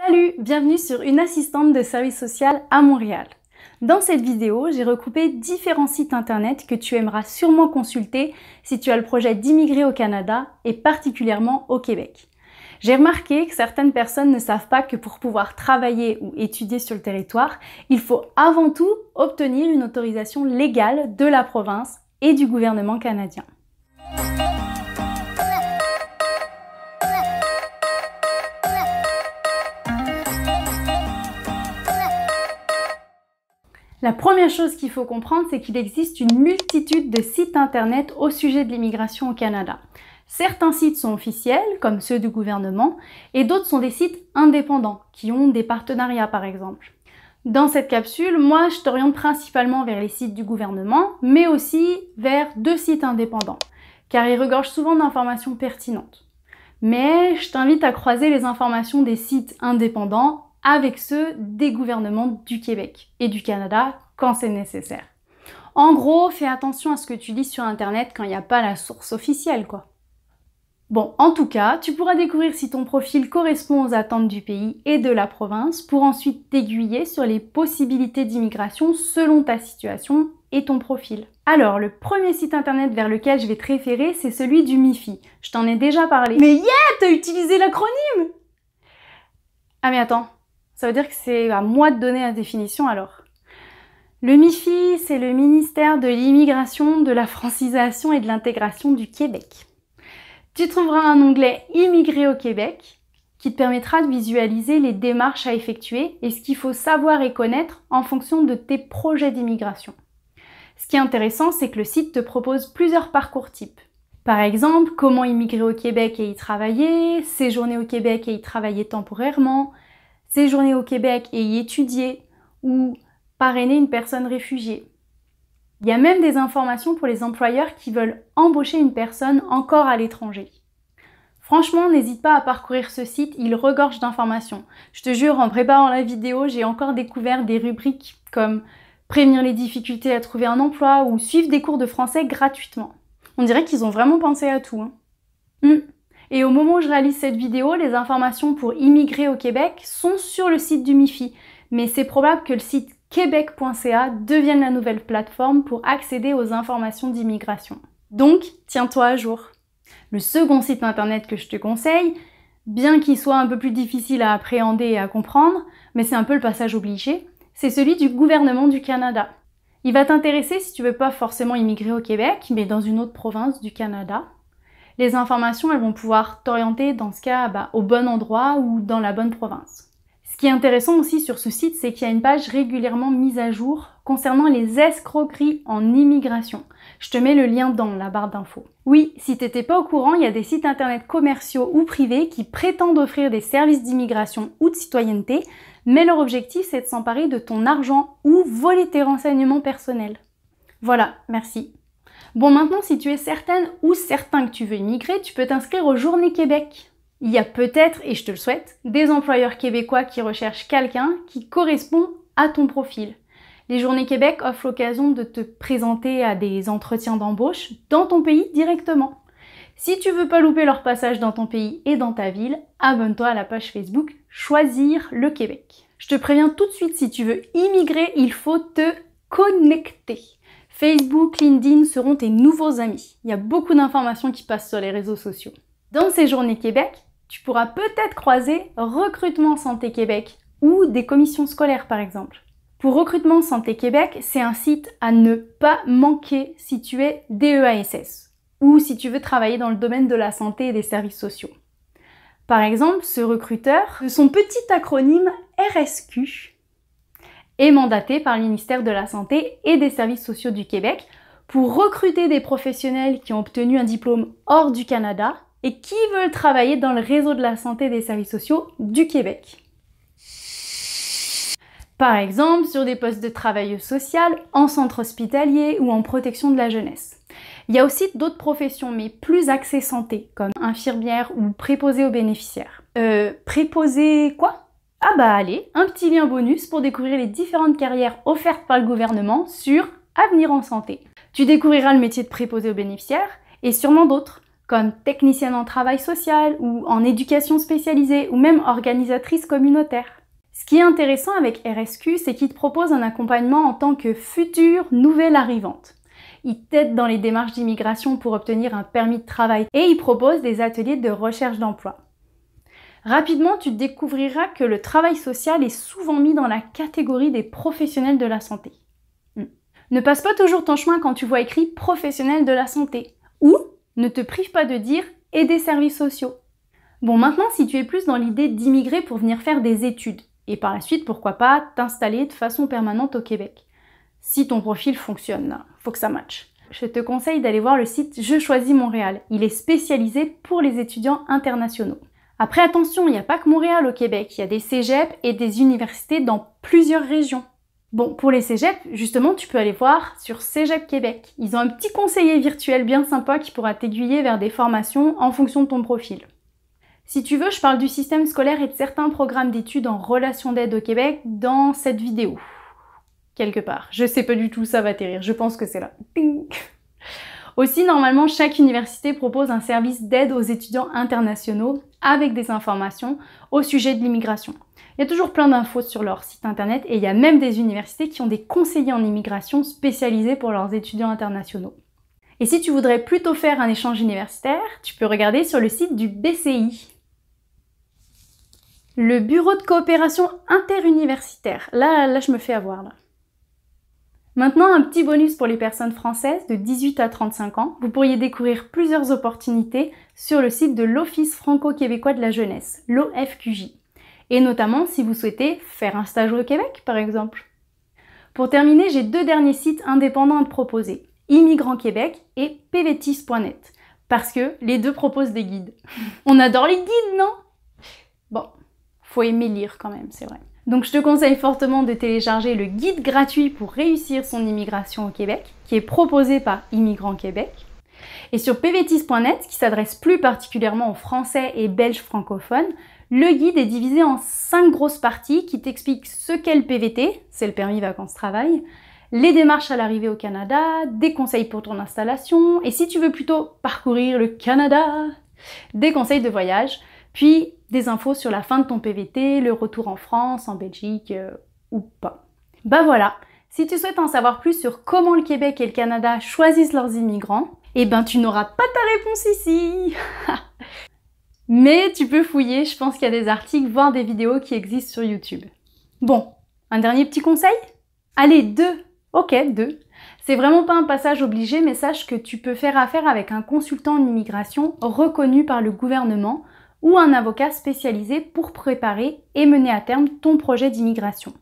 Salut, bienvenue sur une assistante de service social à Montréal. Dans cette vidéo, j'ai recoupé différents sites internet que tu aimeras sûrement consulter si tu as le projet d'immigrer au Canada et particulièrement au Québec. J'ai remarqué que certaines personnes ne savent pas que pour pouvoir travailler ou étudier sur le territoire, il faut avant tout obtenir une autorisation légale de la province et du gouvernement canadien. La première chose qu'il faut comprendre, c'est qu'il existe une multitude de sites internet au sujet de l'immigration au Canada. Certains sites sont officiels, comme ceux du gouvernement, et d'autres sont des sites indépendants, qui ont des partenariats par exemple. Dans cette capsule, moi je t'oriente principalement vers les sites du gouvernement, mais aussi vers deux sites indépendants, car ils regorgent souvent d'informations pertinentes. Mais je t'invite à croiser les informations des sites indépendants avec ceux des gouvernements du Québec et du Canada quand c'est nécessaire. En gros, fais attention à ce que tu lis sur internet quand il n'y a pas la source officielle, quoi. Bon, en tout cas, tu pourras découvrir si ton profil correspond aux attentes du pays et de la province pour ensuite t'aiguiller sur les possibilités d'immigration selon ta situation et ton profil. Alors, le premier site internet vers lequel je vais te référer, c'est celui du MIFI. Je t'en ai déjà parlé. Mais yeah, t'as utilisé l'acronyme! Ah mais attends, ça veut dire que c'est à moi de donner la définition alors. Le MIFI, c'est le ministère de l'immigration, de la francisation et de l'intégration du Québec. Tu trouveras un onglet « Immigrer au Québec » qui te permettra de visualiser les démarches à effectuer et ce qu'il faut savoir et connaître en fonction de tes projets d'immigration. Ce qui est intéressant, c'est que le site te propose plusieurs parcours types. Par exemple, comment immigrer au Québec et y travailler, séjourner au Québec et y travailler temporairement, séjourner au Québec et y étudier, ou parrainer une personne réfugiée. Il y a même des informations pour les employeurs qui veulent embaucher une personne encore à l'étranger. Franchement, n'hésite pas à parcourir ce site, il regorge d'informations. Je te jure, en préparant la vidéo, j'ai encore découvert des rubriques comme prévenir les difficultés à trouver un emploi ou suivre des cours de français gratuitement. On dirait qu'ils ont vraiment pensé à tout. Et au moment où je réalise cette vidéo, les informations pour immigrer au Québec sont sur le site du MIFI, mais c'est probable que le site québec.ca devienne la nouvelle plateforme pour accéder aux informations d'immigration. Donc, tiens-toi à jour. Le second site internet que je te conseille, bien qu'il soit un peu plus difficile à appréhender et à comprendre, mais c'est un peu le passage obligé, c'est celui du gouvernement du Canada. Il va t'intéresser si tu veux pas forcément immigrer au Québec, mais dans une autre province du Canada. Les informations, elles vont pouvoir t'orienter dans ce cas au bon endroit ou dans la bonne province. Ce qui est intéressant aussi sur ce site, c'est qu'il y a une page régulièrement mise à jour concernant les escroqueries en immigration. Je te mets le lien dans la barre d'infos. Oui, si t'étais pas au courant, il y a des sites internet commerciaux ou privés qui prétendent offrir des services d'immigration ou de citoyenneté, mais leur objectif c'est de s'emparer de ton argent ou voler tes renseignements personnels. Voilà, merci. Bon, maintenant, si tu es certaine ou certain que tu veux immigrer, tu peux t'inscrire aux Journées Québec. Il y a peut-être, et je te le souhaite, des employeurs québécois qui recherchent quelqu'un qui correspond à ton profil. Les Journées Québec offrent l'occasion de te présenter à des entretiens d'embauche dans ton pays directement. Si tu veux pas louper leur passage dans ton pays et dans ta ville, abonne-toi à la page Facebook Choisir le Québec. Je te préviens tout de suite, si tu veux immigrer, il faut te connecter. Facebook, LinkedIn seront tes nouveaux amis. Il y a beaucoup d'informations qui passent sur les réseaux sociaux. Dans ces Journées Québec, tu pourras peut-être croiser Recrutement Santé Québec ou des commissions scolaires par exemple. Pour Recrutement Santé Québec, c'est un site à ne pas manquer si tu es DEASS ou si tu veux travailler dans le domaine de la santé et des services sociaux. Par exemple, ce recruteur, de son petit acronyme RSQ, est mandaté par le ministère de la Santé et des Services sociaux du Québec pour recruter des professionnels qui ont obtenu un diplôme hors du Canada et qui veulent travailler dans le réseau de la santé et des services sociaux du Québec. Par exemple, sur des postes de travailleuse sociale, en centre hospitalier ou en protection de la jeunesse. Il y a aussi d'autres professions, mais plus axées santé, comme infirmière ou préposée aux bénéficiaires. Préposée quoi ? Ah bah allez, un petit lien bonus pour découvrir les différentes carrières offertes par le gouvernement sur Avenir en santé. Tu découvriras le métier de préposé aux bénéficiaires et sûrement d'autres, comme technicienne en travail social ou en éducation spécialisée ou même organisatrice communautaire. Ce qui est intéressant avec RSQ, c'est qu'il te propose un accompagnement en tant que future nouvelle arrivante. Il t'aide dans les démarches d'immigration pour obtenir un permis de travail et il propose des ateliers de recherche d'emploi. Rapidement, tu découvriras que le travail social est souvent mis dans la catégorie des professionnels de la santé. Ne passe pas toujours ton chemin quand tu vois écrit « professionnel de la santé » ou ne te prive pas de dire « et des services sociaux ». Bon, maintenant, si tu es plus dans l'idée d'immigrer pour venir faire des études et par la suite, pourquoi pas, t'installer de façon permanente au Québec. Si ton profil fonctionne, là, faut que ça matche. Je te conseille d'aller voir le site Je choisis Montréal. Il est spécialisé pour les étudiants internationaux. Après, attention, il n'y a pas que Montréal au Québec. Il y a des cégeps et des universités dans plusieurs régions. Bon, pour les cégeps, justement, tu peux aller voir sur Cégep Québec. Ils ont un petit conseiller virtuel bien sympa qui pourra t'aiguiller vers des formations en fonction de ton profil. Si tu veux, je parle du système scolaire et de certains programmes d'études en relation d'aide au Québec dans cette vidéo. Quelque part. Je sais pas du tout, ça va t'atterrir. Je pense que c'est là. Ping. Aussi, normalement, chaque université propose un service d'aide aux étudiants internationaux avec des informations au sujet de l'immigration. Il y a toujours plein d'infos sur leur site internet et il y a même des universités qui ont des conseillers en immigration spécialisés pour leurs étudiants internationaux. Et si tu voudrais plutôt faire un échange universitaire, tu peux regarder sur le site du BCI. Le Bureau de coopération interuniversitaire. Là, je me fais avoir, là. Maintenant, un petit bonus pour les personnes françaises de 18 à 35 ans. Vous pourriez découvrir plusieurs opportunités sur le site de l'Office franco-québécois de la jeunesse, l'OFQJ. Et notamment si vous souhaitez faire un stage au Québec, par exemple. Pour terminer, j'ai deux derniers sites indépendants à te proposer, Immigrant Québec et pvtis.net, parce que les deux proposent des guides. On adore les guides, non? Bon, faut aimer lire quand même, c'est vrai. Donc je te conseille fortement de télécharger le guide gratuit pour réussir son immigration au Québec, qui est proposé par Immigrant Québec. Et sur pvtis.net, qui s'adresse plus particulièrement aux Français et Belges francophones, le guide est divisé en 5 grosses parties qui t'expliquent ce qu'est le PVT, c'est le permis vacances-travail, les démarches à l'arrivée au Canada, des conseils pour ton installation, et si tu veux plutôt parcourir le Canada, des conseils de voyage, puis des infos sur la fin de ton PVT, le retour en France, en Belgique ou pas. Bah voilà, si tu souhaites en savoir plus sur comment le Québec et le Canada choisissent leurs immigrants, eh ben tu n'auras pas ta réponse ici. Mais tu peux fouiller, je pense qu'il y a des articles, voire des vidéos qui existent sur YouTube. Bon, un dernier petit conseil? Allez, 2. Ok, 2. C'est vraiment pas un passage obligé, mais sache que tu peux faire affaire avec un consultant en immigration reconnu par le gouvernement ou un avocat spécialisé pour préparer et mener à terme ton projet d'immigration.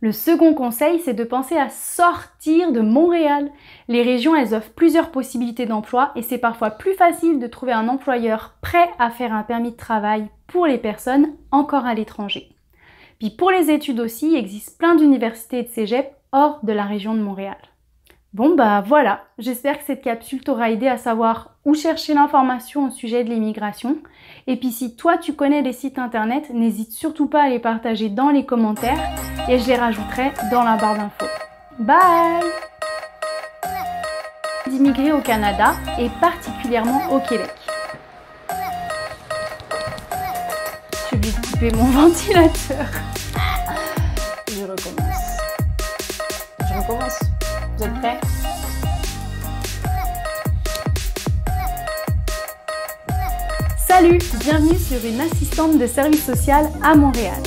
Le second conseil, c'est de penser à sortir de Montréal. Les régions, elles offrent plusieurs possibilités d'emploi et c'est parfois plus facile de trouver un employeur prêt à faire un permis de travail pour les personnes encore à l'étranger. Puis pour les études aussi, il existe plein d'universités et de cégep hors de la région de Montréal. Bon bah voilà, j'espère que cette capsule t'aura aidé à savoir où chercher l'information au sujet de l'immigration. Et puis si toi tu connais des sites internet, n'hésite surtout pas à les partager dans les commentaires et je les rajouterai dans la barre d'infos. Bye! D'immigrer au Canada et particulièrement au Québec. J'ai oublié de couper mon ventilateur. Je recommence. Vous êtes prêts? Salut! Bienvenue sur une assistante de service social à Montréal.